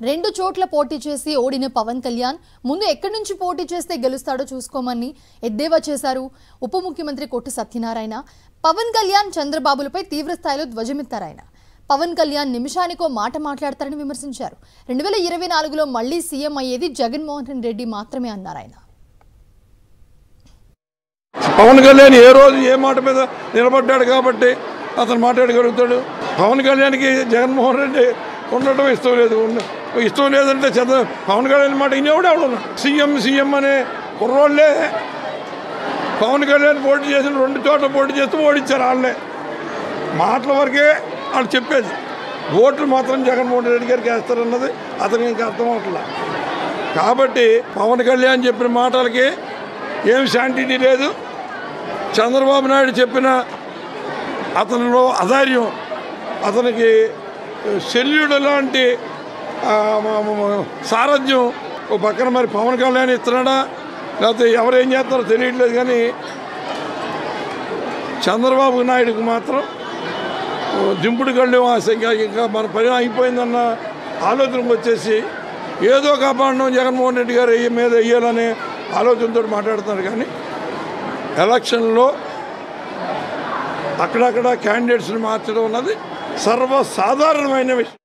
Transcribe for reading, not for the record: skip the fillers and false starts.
రెండు చోట్ల పోటీ చేసి ఓడిన పవన్ కళ్యాణ్ ముందు ఎక్కడి నుంచి పోటీ చేస్తే గెలుస్తాడో చూసుకోమని ఎద్దేవా చేశారు. ఉప ముఖ్యమంత్రి కొట్టు సత్యనారాయణ పవన్ కళ్యాణ్ చంద్రబాబులపై తీవ్ర స్థాయిలో ధ్వజమెత్తారాయన. పవన్ కళ్యాణ్ నిమిషానికో మాట మాట్లాడతారని విమర్శించారు. 2024లో మళ్లీ సీఎం అయ్యేది జగన్మోహన్ రెడ్డి మాత్రమే అన్నారాయన. పవన్ కళ్యాణ్ ఏ రోజు ఏ మాట మీద నిలబడ్డాడు కాబట్టి అతను మాట్లాడగలుగుతాడు. పవన్ కళ్యాణ్కి జగన్మోహన్ రెడ్డి ఉండటం ఇష్టం లేదు. ఇష్టం లేదంటే పవన్ కళ్యాణ్ మాట ఇనేవాడు ఎవడున్నాడు. సీఎం అనే కుర్రోళ్ళే పవన్ కళ్యాణ్ పోటీ చేసిన 2 చోట్ల పోటీ చేస్తూ ఓడించారు. వాళ్ళే మాటల వరకే వాళ్ళు చెప్పేది, ఓట్లు మాత్రం జగన్మోహన్ రెడ్డి గారికి వేస్తారన్నది అతనికి ఇంకా అర్థం అవట్లా. కాబట్టి పవన్ కళ్యాణ్ చెప్పిన మాటలకి ఏం శాంటిటీ లేదు. చంద్రబాబు నాయుడు చెప్పిన అతనిలో అధైర్యం, అతనికి శల్యుడు లాంటి సారథ్యం ఓ పక్కన మరి పవన్ కళ్యాణ్ ఇస్తున్నాడా లేకపోతే ఎవరేం చేస్తారో తెలియట్లేదు. కానీ చంద్రబాబు నాయుడుకి మాత్రం దింపుడు కళ్ళు ఇంకా మన పని అయిపోయిందన్న ఆలోచనకు వచ్చేసి ఏదో కాపాడడం జగన్మోహన్ రెడ్డి గారు మీద వేయాలనే ఆలోచనతో మాట్లాడుతున్నారు. కానీ ఎలక్షన్లో అక్కడక్కడ క్యాండిడేట్స్ని మార్చడం అన్నది సర్వసాధారణమైన విషయం.